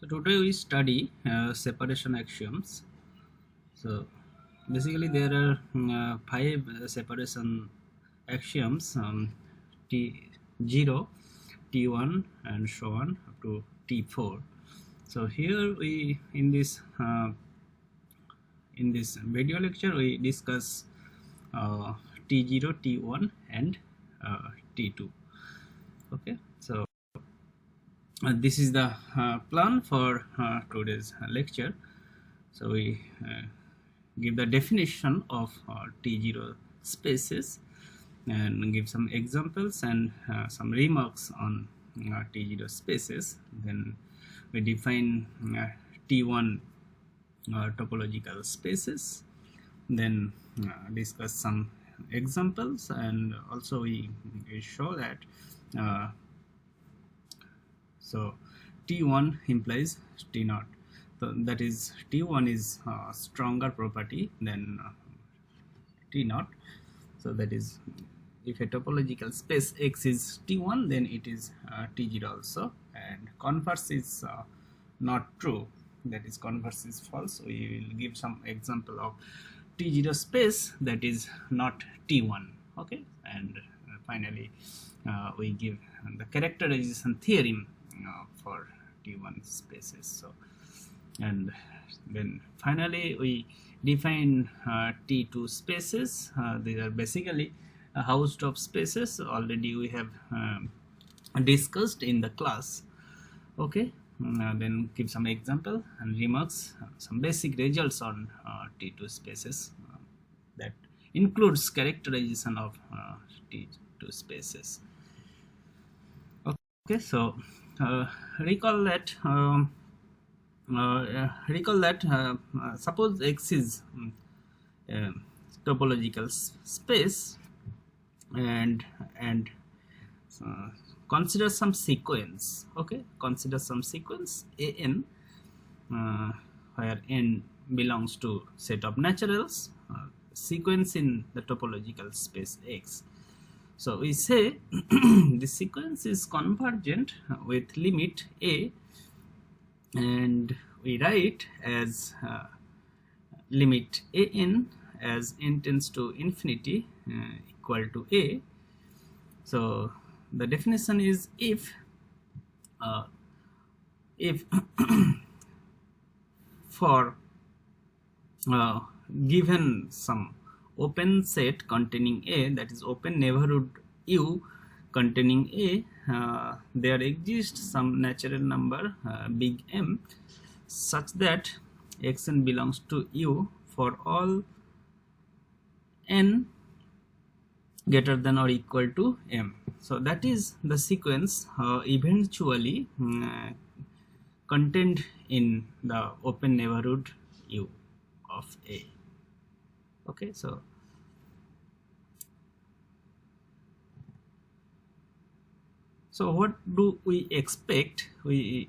So today we study separation axioms. So basically there are five separation axioms, T0, T1 and so on up to T4. So here we in this video lecture we discuss T0, T1 and T2. Okay, so this is the plan for today's lecture. So we give the definition of T0 spaces and give some examples and some remarks on T0 spaces. Then we define T1 topological spaces, then discuss some examples, and also we show that so T1 implies T0. So that is T1 is stronger property than T0. So that is, if a topological space X is T1, then it is T0 also, and converse is not true, that is converse is false. We will give some example of T0 space that is not T1. Okay, and finally we give the characterization theorem for T1 spaces. So, and then finally we define T2 spaces. These are basically Hausdorff spaces. Already we have discussed in the class. Okay, then give some example and remarks, some basic results on T2 spaces that includes characterization of T2 spaces. Okay, so recall that suppose X is topological space, and consider some sequence. Okay, consider some sequence an where n belongs to set of naturals, sequence in the topological space X. So we say the sequence is convergent with limit a, and we write as limit an as n tends to infinity equal to a. So the definition is if for given some open set containing a, that is open neighborhood U containing a, there exists some natural number big M such that Xn belongs to U for all n greater than or equal to M. So that is the sequence eventually contained in the open neighborhood U of A. Okay, so what do we expect? We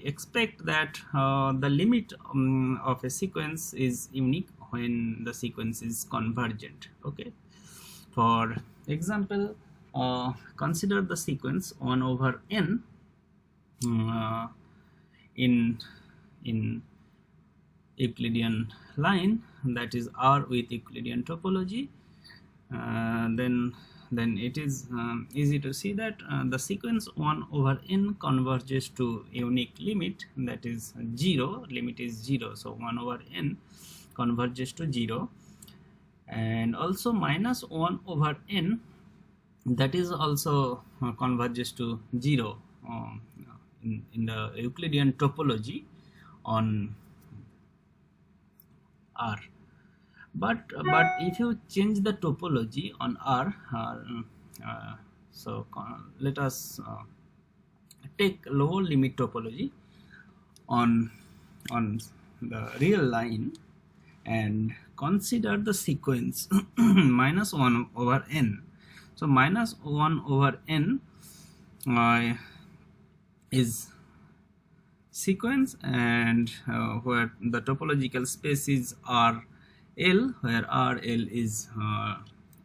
expect that the limit of a sequence is unique when the sequence is convergent. Okay, for example, consider the sequence 1 over n in Euclidean line, that is R with Euclidean topology. Then it is easy to see that the sequence 1 over n converges to unique limit, that is 0. Limit is 0, so 1 over n converges to 0, and also minus 1 over n, that is also converges to 0 in the Euclidean topology on R. But if you change the topology on R, so let us take lower limit topology on the real line and consider the sequence minus 1 over n. So minus 1 over n is sequence, and where the topological space is RL, where RL is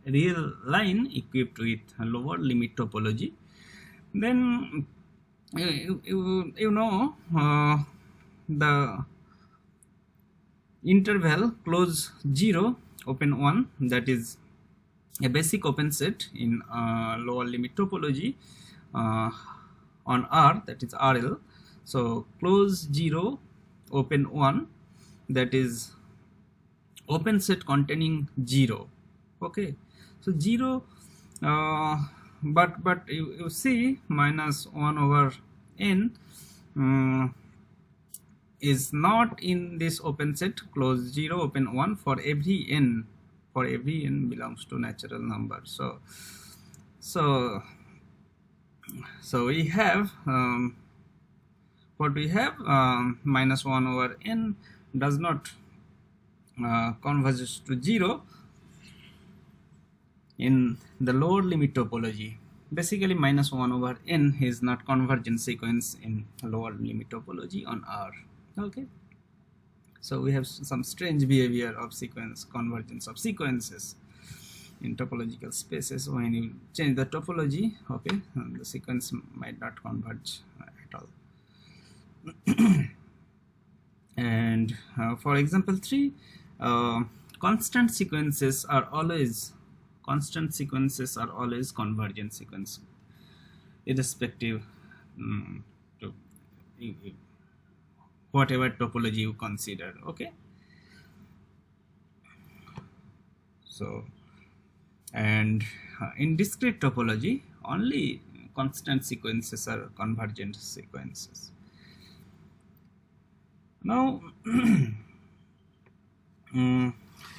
real line equipped with a lower limit topology. Then you know the interval close 0 open 1, that is a basic open set in lower limit topology on R, that is RL. So close 0 open 1, that is open set containing 0. Okay, so 0 but you see minus 1 over n is not in this open set close 0 open 1 for every n belongs to natural number. So we have what we have, minus 1 over n does not converges to 0 in the lower limit topology. Basically minus 1 over n is not convergent sequence in lower limit topology on R. Okay, so we have some strange behavior of sequence convergence of sequences in topological spaces. When you change the topology, okay, the sequence might not converge at all. And for example 3, constant sequences are always convergent sequence, irrespective to whatever topology you consider. Okay, so and in discrete topology only constant sequences are convergent sequences. Now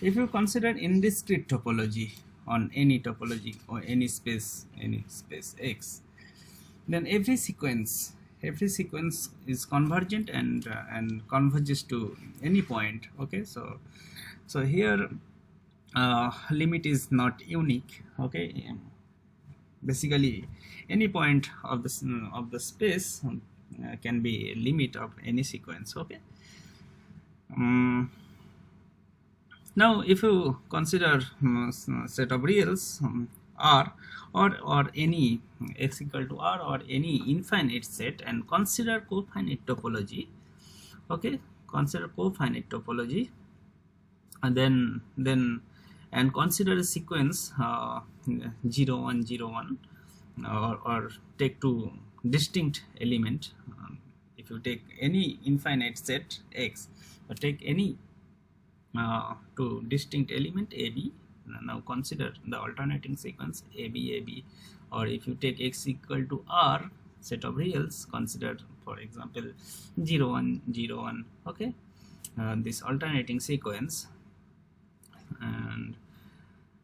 if you consider indiscrete topology on any topology or any space X, then every sequence is convergent and converges to any point. Okay, so here limit is not unique. Okay, basically any point of the space can be a limit of any sequence. Okay, now if you consider set of reals R or any x equal to R or any infinite set and consider cofinite topology. Okay, consider cofinite topology, and then consider a sequence 0 1 0 1, or take two distinct element. If you take any infinite set X, or take any two distinct element AB, now consider the alternating sequence AB, or if you take x equal to R set of reals, consider for example 0 1 0 1. Okay, this alternating sequence, and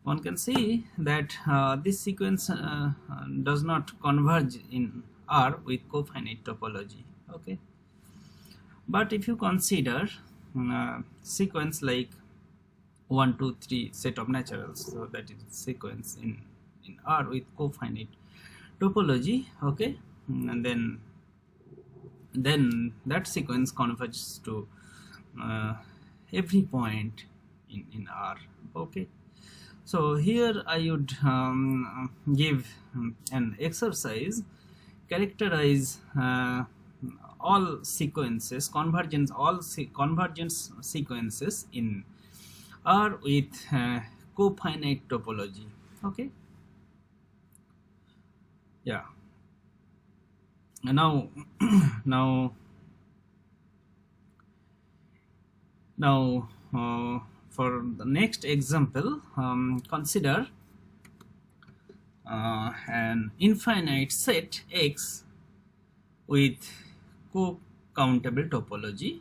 one can see that this sequence does not converge in R with cofinite topology. Okay, but if you consider sequence like 1 2 3 set of naturals, so that is sequence in R with cofinite topology. Okay, and then that sequence converges to every point in R. Okay, so here I would give an exercise, characterize all sequences, convergence sequences in R with cofinite topology. Okay, yeah. Now for the next example, consider an infinite set X with co-countable topology.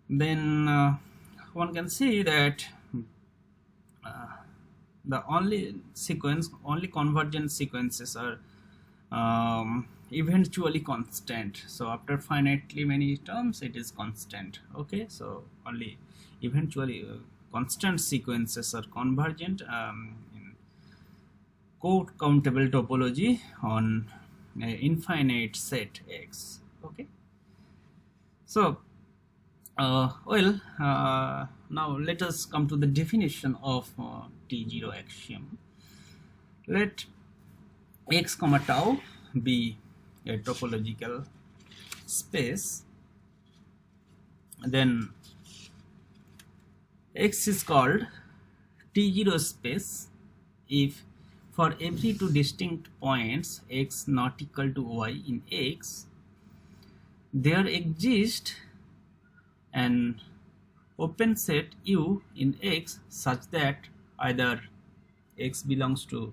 Then one can see that the only convergent sequences are eventually constant. So after finitely many terms it is constant. Okay, so only eventually constant sequences are convergent in co-countable topology on infinite set X. Okay, so now let us come to the definition of T0 axiom. Let x comma tau be a topological space, then X is called T0 space if for every two distinct points X not equal to Y in X, there exists an open set U in X such that either X belongs to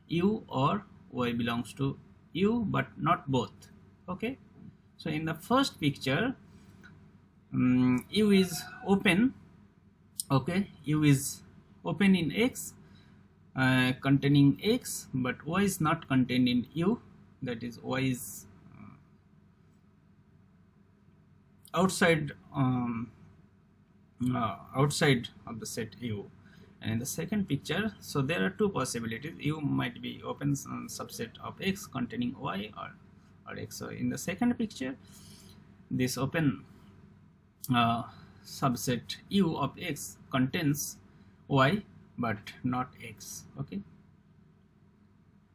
U or Y belongs to U, but not both. Okay, so in the first picture, U is open. Okay, U is open in X, containing X, but Y is not contained in U. That is, Y is outside outside of the set U. And in the second picture, so there are two possibilities. U might be open subset of X containing Y or X. So in the second picture, this open subset U of X contains Y but not X. Okay,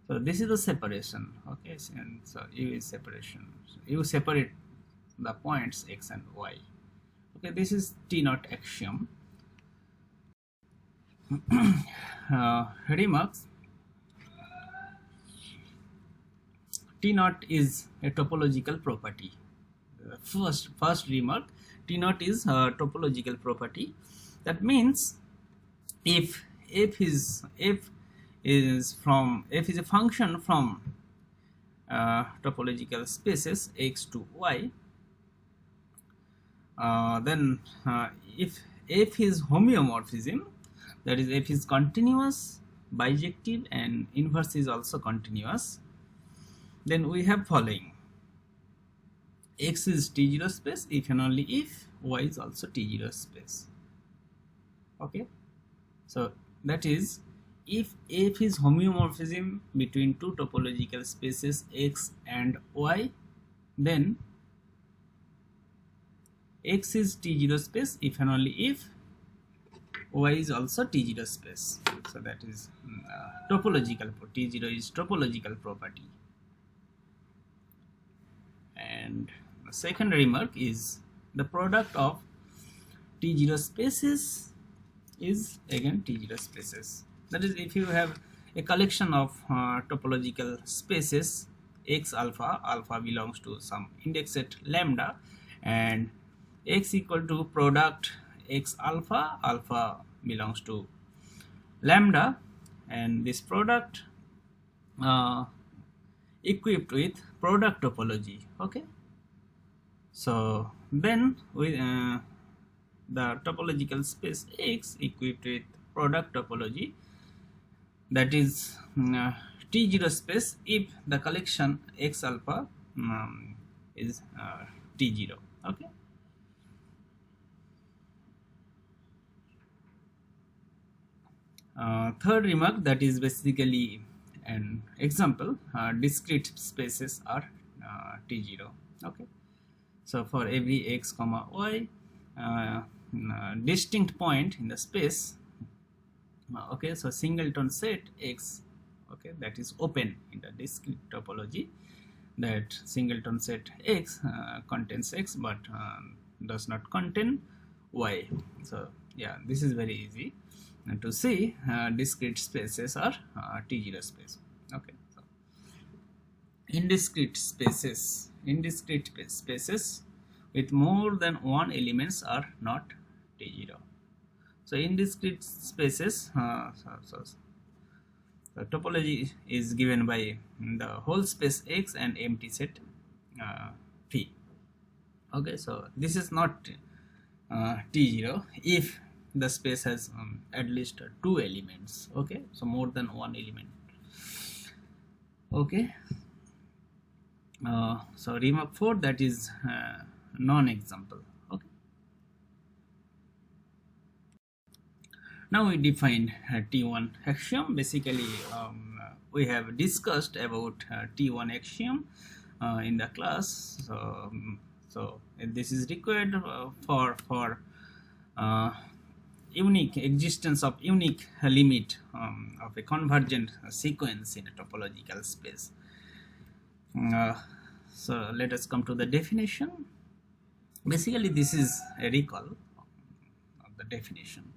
so this is the separation. Okay, and so U is separation. So U separate the points X and Y. Okay, this is T0 axiom. Remarks: T0 is a topological property. First remark: T0 is a topological property. That means if f is a function from topological spaces X to Y, then if f is homeomorphism, that is, f is continuous, bijective, and inverse is also continuous, then we have following: X is T0 space if and only if Y is also T0 space. Okay, so that is, if f is homeomorphism between two topological spaces X and Y, then X is T0 space if and only if Y is also T0 space. So that is topological. T0 is topological property. And the second remark is the product of T0 spaces is again T0 spaces. That is, if you have a collection of topological spaces X alpha belongs to some index set lambda, and X equal to product X alpha belongs to lambda, and this product equipped with product topology. Okay, so then with the topological space X equipped with product topology, that is T0 space if the collection X alpha is T0. Okay, third remark, that is basically an example: discrete spaces are T0. Okay, so for every X comma Y distinct point in the space, okay, so singleton set X, okay, that is open in the discrete topology, that singleton set X contains X but does not contain Y. So yeah, this is very easy to see. Discrete spaces are T0 space. Okay, so indiscrete spaces with more than one elements are not T0. So indiscrete spaces, the topology is given by the whole space X and empty set P. Okay, so this is not T0 if the space has at least two elements. Okay, so more than one element. Okay, so remark 4, that is non-example. Okay, now we define T1 axiom. Basically we have discussed about T1 axiom in the class. So this is required for unique existence of unique limit of a convergent sequence in a topological space. So let us come to the definition. Basically, this is a recall of the definition.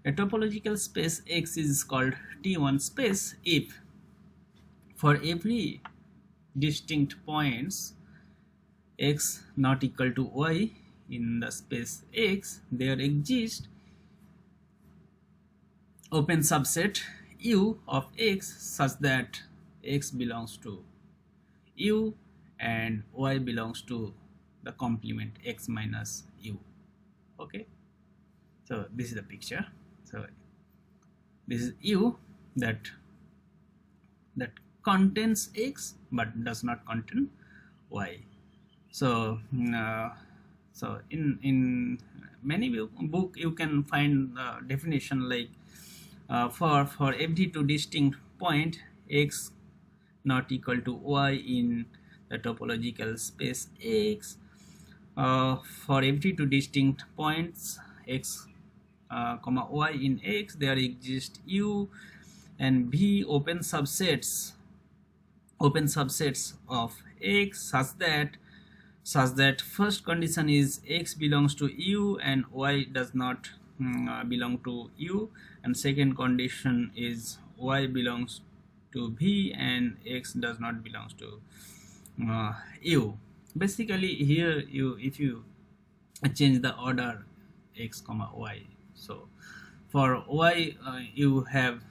A topological space X is called T1 space if for every distinct points X not equal to Y in the space X, there exists open subset U of X such that X belongs to U and Y belongs to the complement X minus U. Okay, so this is the picture. So this is U that contains X but does not contain Y. So so in many book you can find definition like for every two distinct point X not equal to Y in the topological space X, for every two distinct points X comma Y in X, there exists U and V open subsets of X such that first condition is X belongs to U and Y does not belong to U, and second condition is Y belongs to V and X does not belongs to U. Basically here if you change the order X comma Y, so for Y you have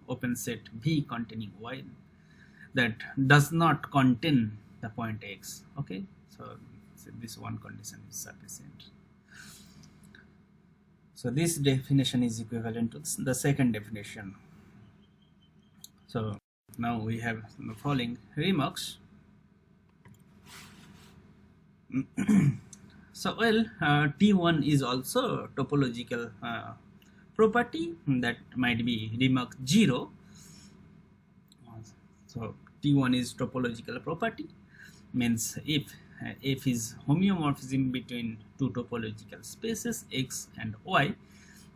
open set V containing Y that does not contain the point X. Okay, so this one condition is sufficient. So this definition is equivalent to the second definition. So now we have the following remarks. So well, T1 is also a topological property that might be remark 0. So T1 is topological property, means if F is homeomorphism between two topological spaces X and Y,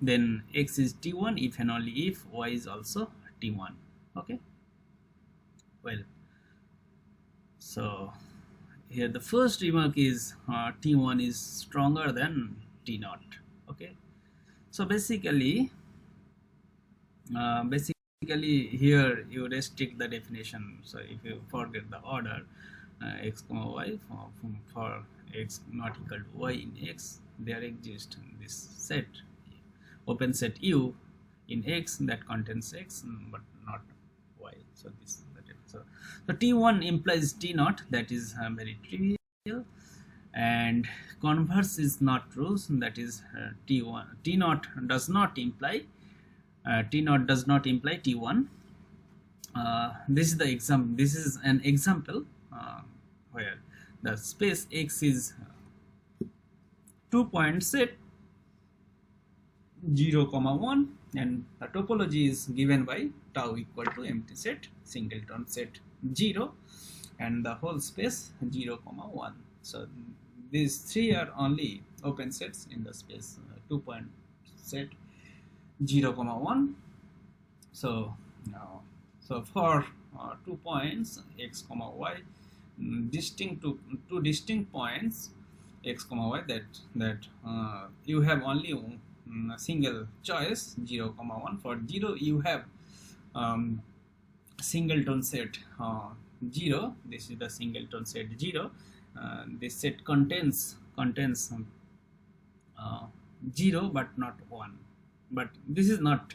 then X is T1 if and only if Y is also T1. Okay, well, so here the first remark is T1 is stronger than T0. Okay, so basically here you restrict the definition. So if you forget the order X comma Y for X not equal to Y in X, there exists this set open set U in X that contains X but not Y. So this is the difference. So T1 implies T0, that is very trivial, and converse is not true, that is T0 does not imply T1. This is the example. This is an example where the space X is 2-point set 0, 1, and the topology is given by tau equal to empty set singleton set 0 and the whole space 0, 1. So these three are only open sets in the space 2-point set 0, 1. So now, so for 2 points X, Y, two distinct points X, Y, that you have only a single choice 0, 1. For 0 you have singleton set 0. This is the singleton set 0. This set contains 0 but not 1. But this is not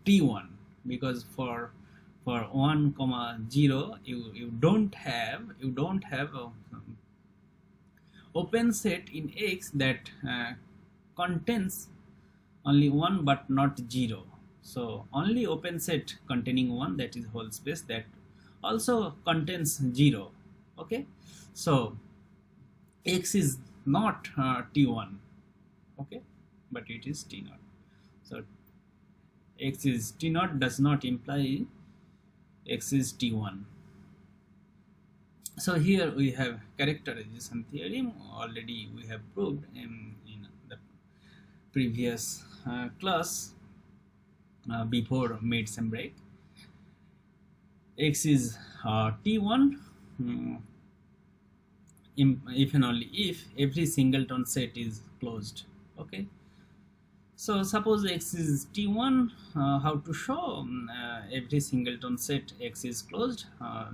T1, because for 1, 0 you don't have a open set in X that contains only 1 but not 0. So only open set containing 1, that is whole space, that also contains 0. Okay, so X is not T1. Okay, but it is T0. So X is T0 does not imply X is T1. So here we have characterization theorem. Already we have proved in the previous class before mid-sem break. X is T1 if and only if every singleton set is closed. Okay, so suppose X is T1, how to show every singleton set X is closed?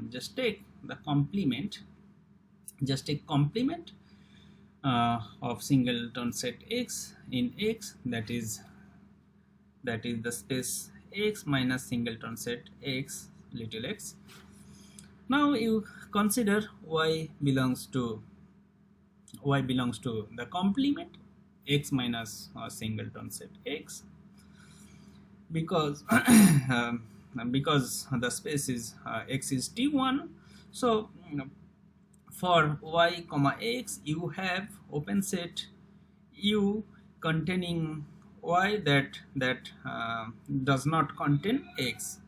Just take the complement, just take complement of singleton set X in X, that is the space X minus singleton set X little x. Now you consider y belongs to the complement X minus singleton set X, because because the space is X is T1. So for y comma x you have open set U containing y that does not contain x.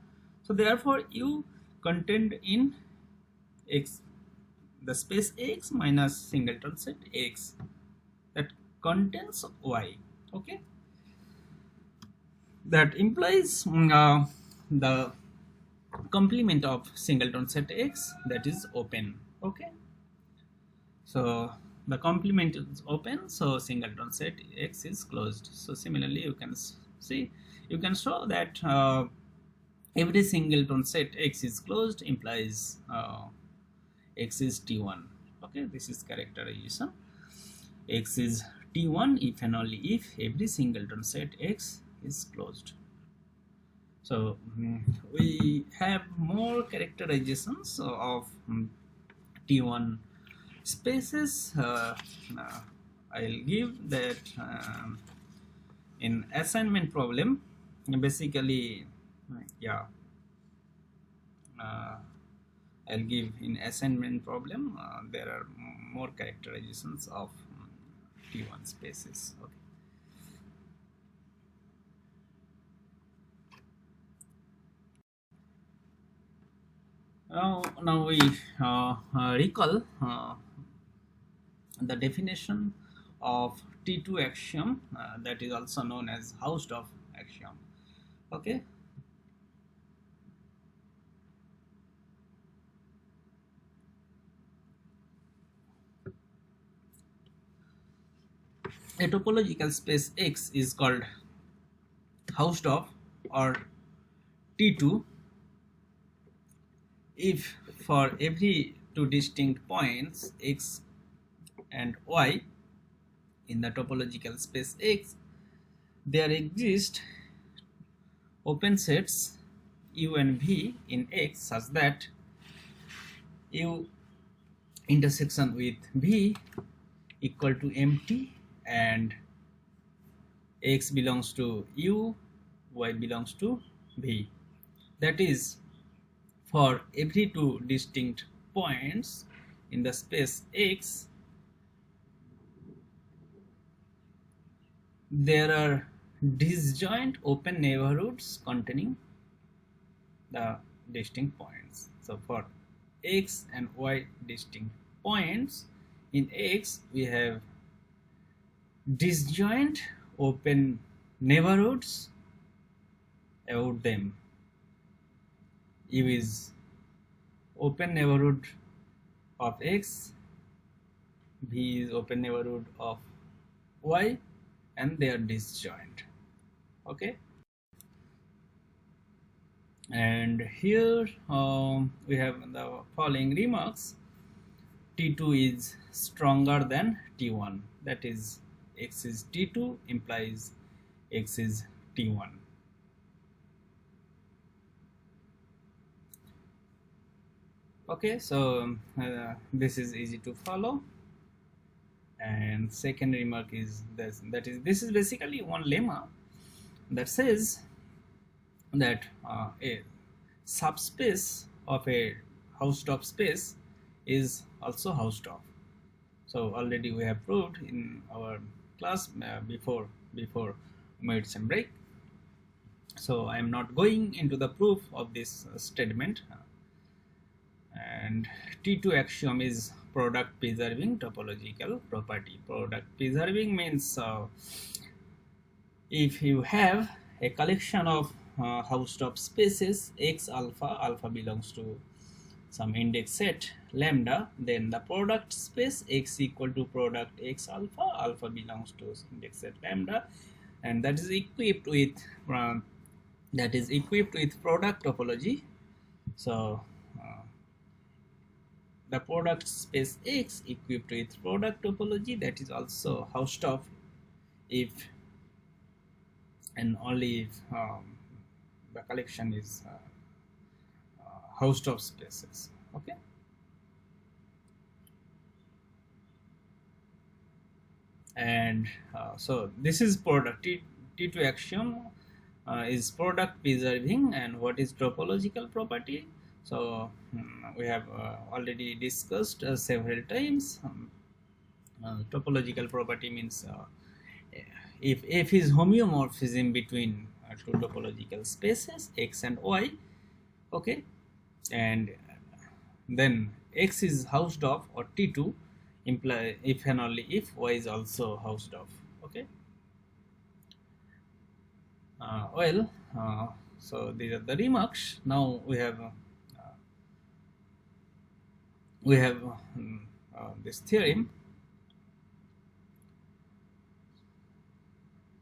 So therefore U contained in X, the space X minus singleton set X, that contains y. Okay, that implies the complement of singleton set X, that is open. Okay, so the complement is open, so singleton set X is closed. So similarly you can see, you can show that every singleton set X is closed implies X is T1. Okay, this is characterization. X is T1 if and only if every singleton set X is closed. So we have more characterizations of T1 spaces. I'll give that in assignment problem. Basically, yeah, I'll give in assignment problem. There are more characterizations of T1 spaces. Okay. Now we recall the definition of T2 axiom, that is also known as Hausdorff axiom. Okay, a topological space X is called Hausdorff or T2 if for every two distinct points X and Y in the topological space X there exist open sets U and V in X such that U intersection with V equal to empty and X belongs to U, Y belongs to V. That is, for every two distinct points in the space X there are disjoint open neighborhoods containing the distinct points. So for X and Y distinct points in X we have disjoint open neighborhoods about them. U is open neighborhood of X, V is open neighborhood of Y, and they are disjoint. Okay, and here we have the following remarks. T2 is stronger than T1, that is X is T2 implies X is T1. Okay, so this is easy to follow. And second remark is this, this is basically one lemma that says that a subspace of a Hausdorff space is also Hausdorff. So already we have proved in our class before medicine break. So I am not going into the proof of this statement. And T2 axiom is product preserving topological property. Product preserving means if you have a collection of host of spaces x alpha, alpha belongs to some index set lambda, then the product space x equal to product x alpha, alpha belongs to index set lambda, and that is equipped with product topology. So the product space x equipped with product topology, that is also host of if and only if the collection is host of spaces. Okay, and so this is product T2 axiom is product preserving. And what is topological property? So we have already discussed several times. Topological property means if f is homeomorphism between two topological spaces x and y, okay, and then x is housed of, or T2 imply if and only if y is also housed of. Okay, so these are the remarks. Now we have this theorem.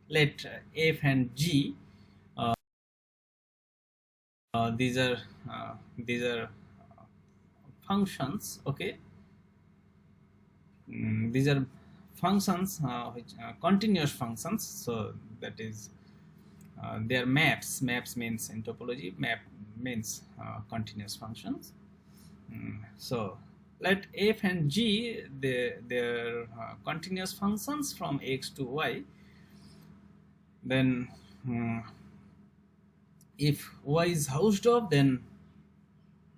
Let f and g these are functions. Okay, these are functions which continuous functions. So that is they are maps. Maps means in topology, map means continuous functions. So let f and g, they're continuous functions from x to y. Then if y is housed of, then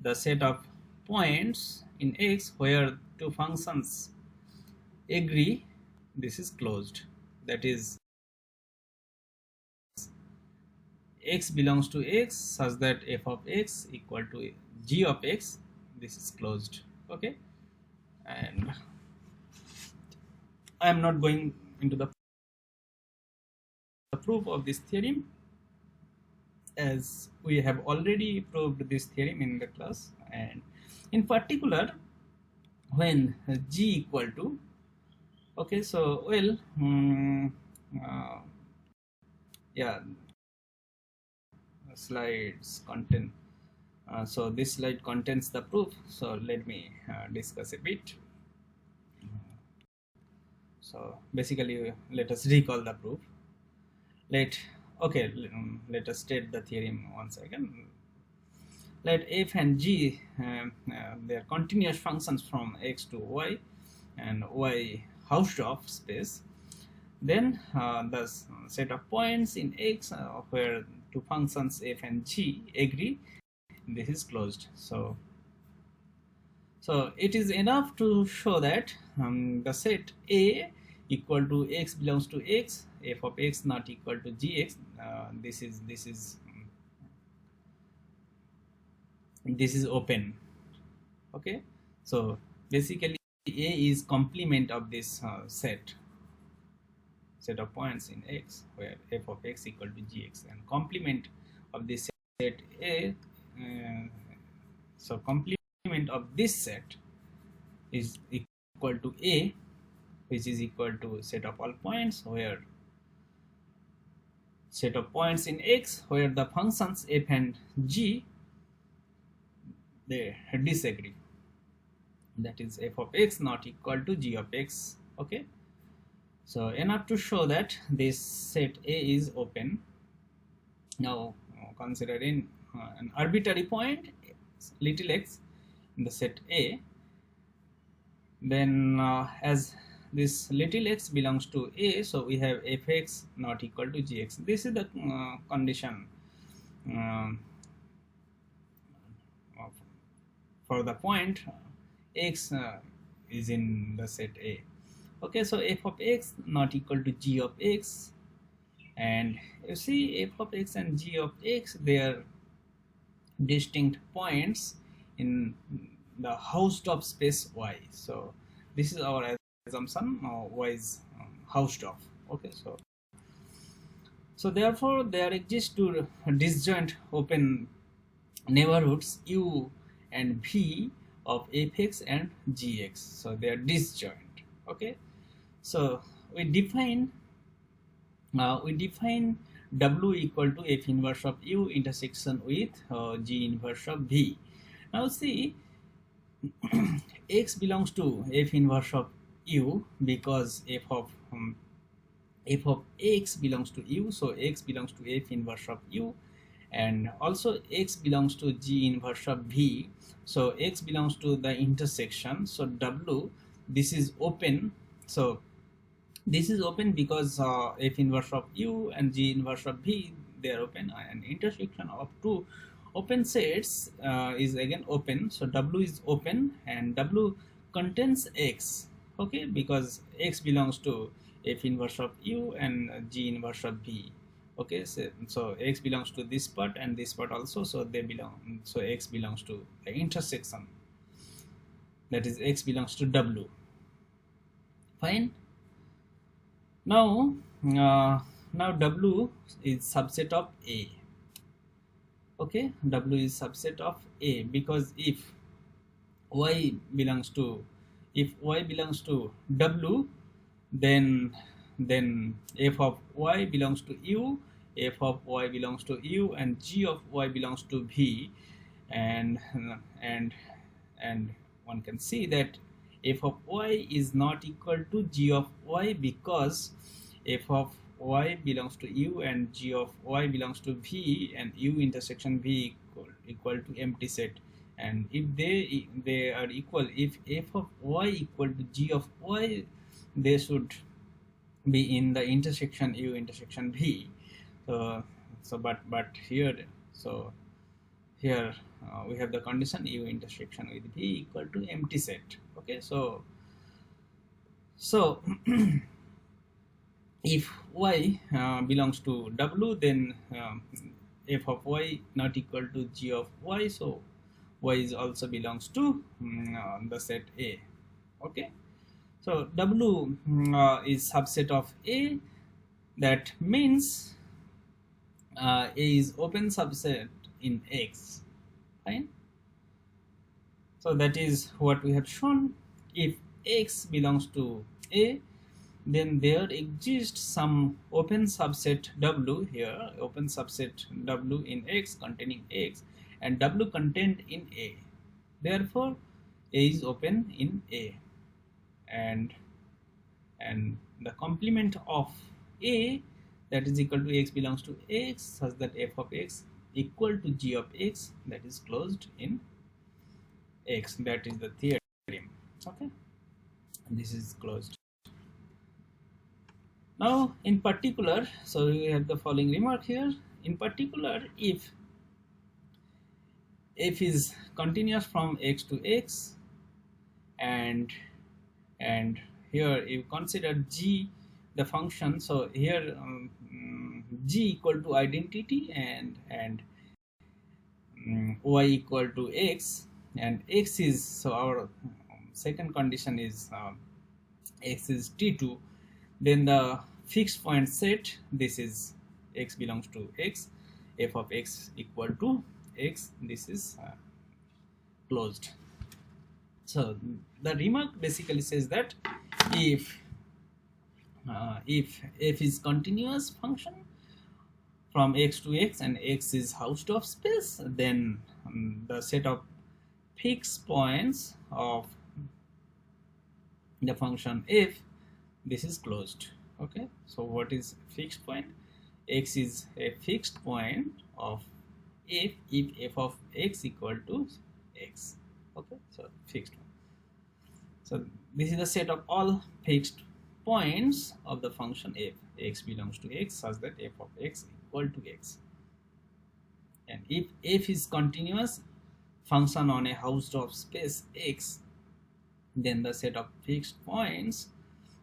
the set of points in x where two functions agree, this is closed. That is x belongs to x such that f of x equal to g of x, this is closed. Okay, and I am not going into the proof of this theorem, as we have already proved this theorem in the class. And in particular, when g equal to, okay, so well yeah, slides content, so this slide contains the proof, so let me discuss a bit. So basically let us recall the proof. Let us state the theorem once again. Let f and g they are continuous functions from x to y, and y housed of space. Then the set of points in x where two functions f and g agree, this is closed. So it is enough to show that the set A equal to x belongs to x, f of x not equal to gx. This is open. Okay, so basically A is complement of this set of points in x where f of x equal to gx, and complement of this set A. So complement of this set is equal to A, which is equal to set of all points where set of points in x where the functions f and g they disagree. That is f of x not equal to g of x. Okay, so enough to show that this set A is open. Now considering an arbitrary point little x in the set A, then as this little x belongs to A, so we have fx not equal to gx. This is the condition for the point x is in the set A. Okay, so f of x not equal to g of x, and you see f of x and g of x, they are distinct points in the housed of space y. So this is our assumption, y is housed of. Okay, so So therefore there exist two disjoint open neighborhoods u and v of fx and gx, so they are disjoint. Okay, so we define w equal to f inverse of u intersection with g inverse of v. Now see, x belongs to f inverse of u because f of x belongs to u, so x belongs to f inverse of u, and also x belongs to g inverse of v, so x belongs to the intersection. So w, this is open, so this is open because f inverse of u and g inverse of v, they are open, and intersection of two open sets is again open, so w is open and w contains x. Okay, because x belongs to f inverse of u and g inverse of v. Okay, so x belongs to this part and this part also, so they belong, so x belongs to the intersection, that is x belongs to w. Fine. Now now w is subset of a. Okay, w is subset of a because if y belongs to w, then f of y belongs to u, f of y belongs to u, and g of y belongs to v, and and one can see that f of y is not equal to g of y because f of y belongs to u and g of y belongs to v, and u intersection v equal to empty set. And if they are equal, if f of y equal to g of y, they should be in the intersection u intersection v. So but here, so here we have the condition u intersection with v equal to empty set. Okay, so if y belongs to w, then f of y not equal to g of y, so y is also belongs to the set A. Okay, so w is subset of A, that means A is open subset in X. Fine. So that is what we have shown. If X belongs to A, then there exists some open subset W here, open subset W in X containing X, and W contained in A. Therefore, A is open in A, and the complement of A, that is equal to X belongs to X, such that f of X equal to g of X, that is closed in X. That is the theorem. Okay, and this is closed. Now in particular, so we have the following remark here. In particular, if f is continuous from x to x, and here you consider g the function, so here g equal to identity and y equal to x, and x is, so our second condition is x is t2, then the fixed point set, this is x belongs to x, f of x equal to x, this is closed. So the remark basically says that if f is continuous function from x to x and x is Hausdorff space, then the set of fixed points of the function f, this is closed. Okay, so what is fixed point? X is a fixed point of f if f of x equal to x. Okay, so fixed one. So this is the set of all fixed points of the function f. X belongs to x such that f of x equal to x. And if f is continuous function on a Hausdorff space x, then the set of fixed points,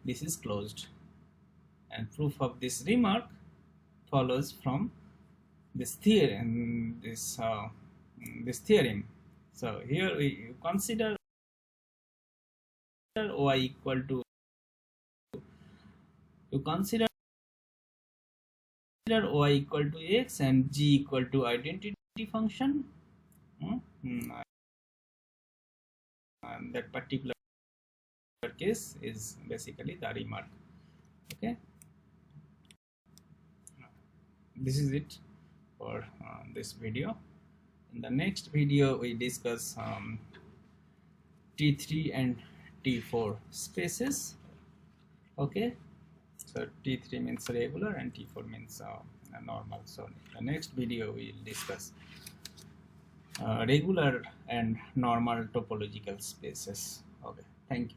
this is closed. And proof of this remark follows from this theorem, this theorem. So here we consider y equal to, you consider consider y equal to x and g equal to identity function, and that particular case is basically the remark. Okay, this is it for this video. In the next video we discuss T3 and T4 spaces. Okay, so T3 means regular and T4 means normal. So in the next video we will discuss regular and normal topological spaces. Okay, thank you.